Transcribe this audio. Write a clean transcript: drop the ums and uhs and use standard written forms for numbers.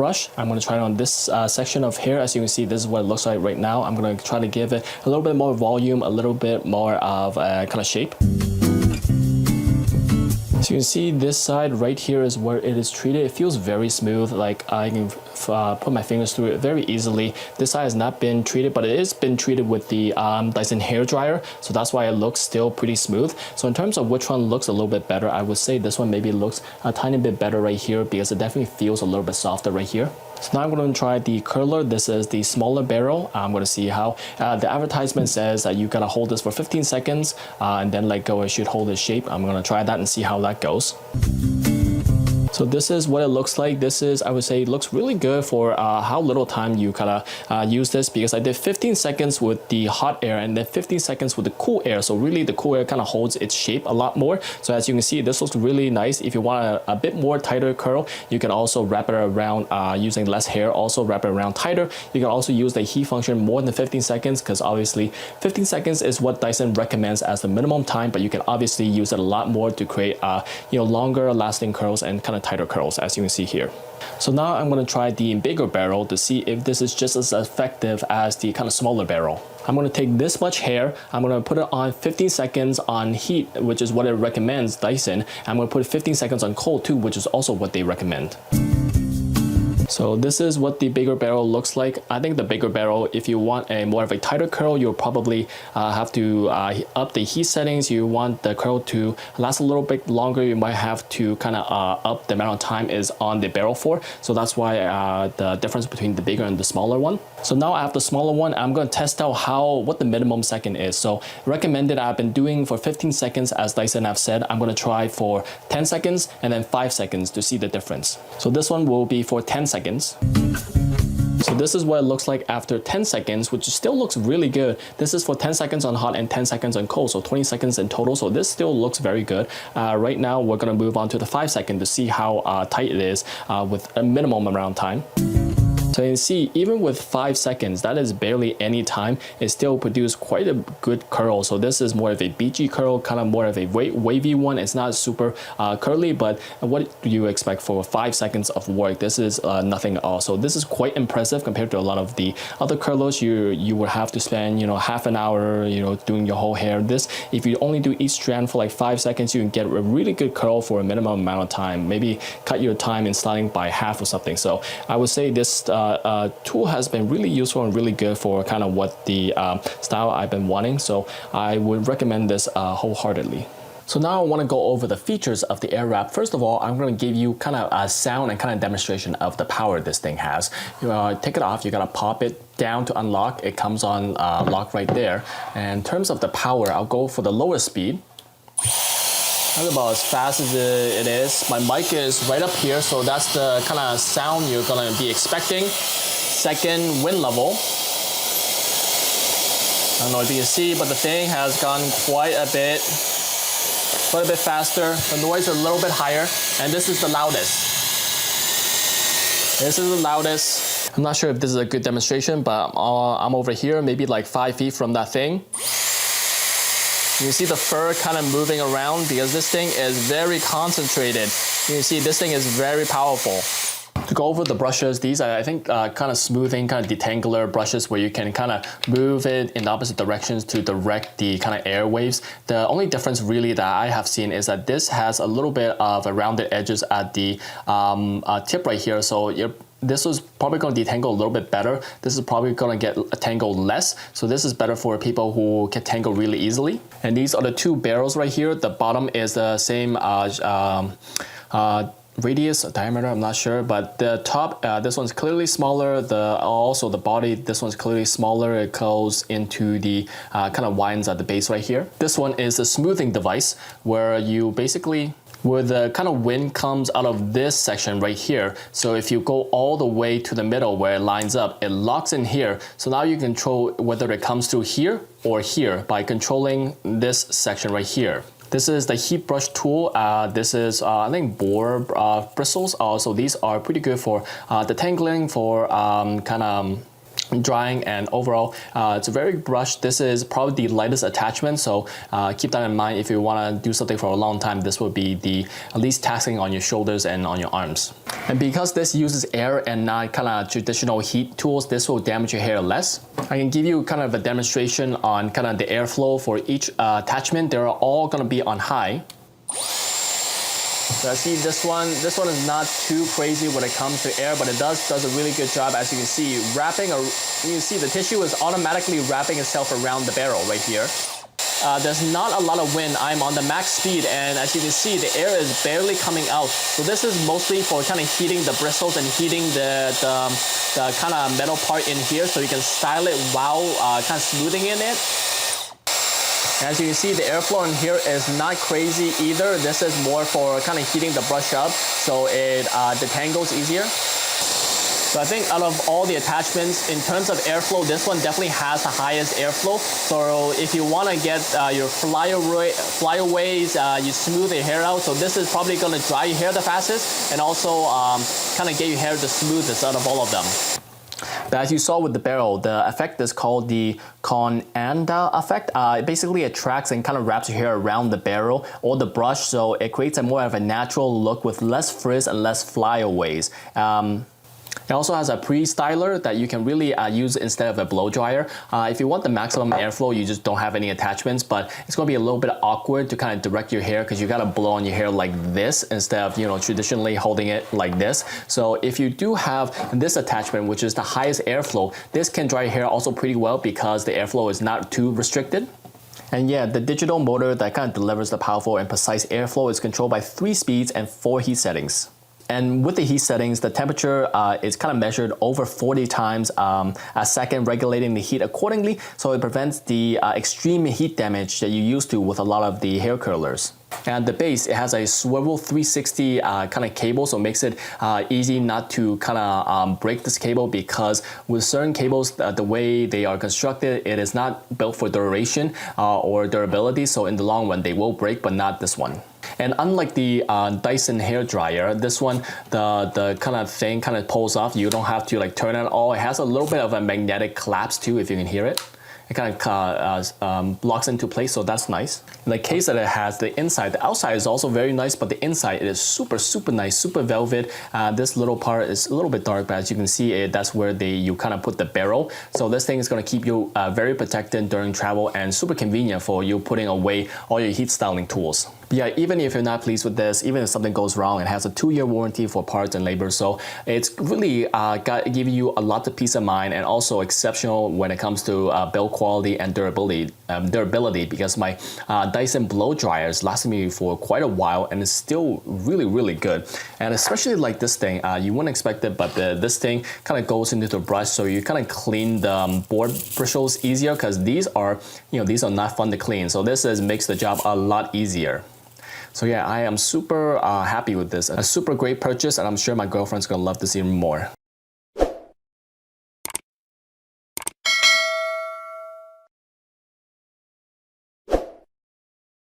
brush. I'm going to try it on this section of hair. As you can see, this is what it looks like right now. I'm going to try to give it a little bit more volume, a little bit more of kind of shape. So you can see this side right here is where it is treated. It feels very smooth, like I can put my fingers through it very easily. This side has not been treated, but it has been treated with the Dyson hairdryer, so that's why it looks still pretty smooth. So in terms of which one looks a little bit better, I would say this one maybe looks a tiny bit better right here because it definitely feels a little bit softer right here. So now I'm going to try the curler. This is the smaller barrel. I'm going to see how the advertisement says that you gotta hold this for 15 seconds and then let go. It should hold its shape. I'm going to try that and see how that goes. So this is what it looks like. This is, I would say, looks really good for how little time you kind of use this, because I did 15 seconds with the hot air and then 15 seconds with the cool air. So really the cool air kind of holds its shape a lot more. So as you can see, this looks really nice. If you want a bit more tighter curl, you can also wrap it around using less hair, also wrap it around tighter. You can also use the heat function more than 15 seconds because obviously 15 seconds is what Dyson recommends as the minimum time, but you can obviously use it a lot more to create longer lasting curls and kind of tighter curls, as you can see here. So now I'm going to try the bigger barrel to see if this is just as effective as the kind of smaller barrel. I'm going to take this much hair, I'm going to put it on 15 seconds on heat, which is what it recommends Dyson. I'm going to put 15 seconds on cold too, which is also what they recommend. So this is what the bigger barrel looks like. I think the bigger barrel, if you want a more of a tighter curl, you'll probably have to up the heat settings. You want the curl to last a little bit longer. You might have to kind of up the amount of time is on the barrel for. So that's why the difference between the bigger and the smaller one. So now I have the smaller one. I'm going to test out what the minimum second is. So recommended, I've been doing for 15 seconds as Dyson have said. I'm going to try for 10 seconds and then 5 seconds to see the difference. So this one will be for 10 seconds. So this is what it looks like after 10 seconds, which still looks really good. This is for 10 seconds on hot and 10 seconds on cold, so 20 seconds in total. So this still looks very good. Right now, we're going to move on to the 5 second to see how tight it is with a minimum amount of time. So you can see, even with 5 seconds, that is barely any time, it still produced quite a good curl. So this is more of a beachy curl, kind of more of a wavy one. It's not super curly, but what do you expect for 5 seconds of work? This is nothing at all. So this is quite impressive compared to a lot of the other curlers. You would have to spend, half an hour, doing your whole hair. This, if you only do each strand for like 5 seconds, you can get a really good curl for a minimum amount of time. Maybe cut your time in styling by half or something. So I would say this tool has been really useful and really good for kind of what the style I've been wanting. So I would recommend this wholeheartedly. So now I want to go over the features of the Airwrap. First of all, I'm going to give you kind of a sound and kind of demonstration of the power this thing has. Take it off, you got to pop it down to unlock. It comes on lock right there. And in terms of the power, I'll go for the lowest speed. That's about as fast as it is. My mic is right up here, so that's the kind of sound you're gonna be expecting. Second, wind level. I don't know if you can see, but the thing has gone quite a bit faster. The noise is a little bit higher, and this is the loudest. This is the loudest. I'm not sure if this is a good demonstration, but I'm over here, maybe like 5 feet from that thing. You can see the fur kind of moving around because this thing is very concentrated. You can see this thing is very powerful. To go over the brushes, these are, I think, kind of smoothing, kind of detangler brushes where you can kind of move it in the opposite directions to direct the kind of air waves. The only difference really that I have seen is that this has a little bit of rounded edges at the tip right here. So this was probably going to detangle a little bit better. This is probably going to get tangled less. So this is better for people who can tangle really easily. And these are the two barrels right here. The bottom is the same radius or diameter, I'm not sure, but the top, this one's clearly smaller. Also the body, this one's clearly smaller. It goes into the kind of winds at the base right here. This one is a smoothing device where you basically, where the kind of wind comes out of this section right here. So if you go all the way to the middle where it lines up, it locks in here. So now you control whether it comes through here or here by controlling this section right here. This is the heat brush tool. This is, I think, boar bristles. So these are pretty good for detangling, for kind of drying, and overall it's a very good brush. This is probably the lightest attachment, so keep that in mind. If you want to do something for a long time, this will be the least taxing on your shoulders and on your arms. And because this uses air and not kind of traditional heat tools, this will damage your hair less. I can give you kind of a demonstration on kind of the airflow for each attachment. They're all going to be on high. So see, this one is not too crazy when it comes to air, but it does a really good job. As you can see, you see the tissue is automatically wrapping itself around the barrel right here. There's not a lot of wind. I'm on the max speed, and as you can see, the air is barely coming out. So this is mostly for kind of heating the bristles and heating the kind of metal part in here, so you can style it while kind of smoothing in it. As you can see, the airflow in here is not crazy either. This is more for kind of heating the brush up, so it detangles easier. So I think out of all the attachments, in terms of airflow, this one definitely has the highest airflow. So if you want to get your flyaways, you smooth your hair out. So this is probably going to dry your hair the fastest, and also kind of get your hair the smoothest out of all of them. But as you saw with the barrel, the effect is called the con-anda effect. It basically attracts and kind of wraps your hair around the barrel or the brush, so it creates a more of a natural look with less frizz and less flyaways. It also has a pre-styler that you can really use instead of a blow dryer. If you want the maximum airflow, you just don't have any attachments, but it's going to be a little bit awkward to kind of direct your hair because you got to blow on your hair like this instead of, you know, traditionally holding it like this. So if you do have this attachment, which is the highest airflow, this can dry your hair also pretty well because the airflow is not too restricted. And yeah, the digital motor that kind of delivers the powerful and precise airflow is controlled by 3 speeds and 4 heat settings. And with the heat settings, the temperature is kind of measured over 40 times a second, regulating the heat accordingly, so it prevents the extreme heat damage that you used to with a lot of the hair curlers. And the base, it has a swivel 360 kind of cable, so it makes it easy not to kind of break this cable, because with certain cables, the way they are constructed, it is not built for duration or durability, so in the long run they will break, but not this one. And unlike the Dyson hair dryer, this one, the kind of thing kind of pulls off. You don't have to like turn it all. It has a little bit of a magnetic collapse too, if you can hear it. It kind of locks into place, so that's nice. In the case that it has, the inside, the outside is also very nice, but the inside, it is super, super nice, super velvet. This little part is a little bit dark, but as you can see, that's where you kind of put the barrel. So this thing is going to keep you very protected during travel and super convenient for you putting away all your heat styling tools. But yeah, even if you're not pleased with this, even if something goes wrong, it has a 2-year warranty for parts and labor. So it's really giving you a lot of peace of mind, and also exceptional when it comes to build quality and durability, because my Dyson blow dryers lasted me for quite a while and it's still really, really good. And especially like this thing, you wouldn't expect it, but this thing kind of goes into the brush, so you kind of clean the board bristles easier, because these are not fun to clean. So this makes the job a lot easier. So yeah, I am super happy with this. A super great purchase, and I'm sure my girlfriend's gonna love this even more.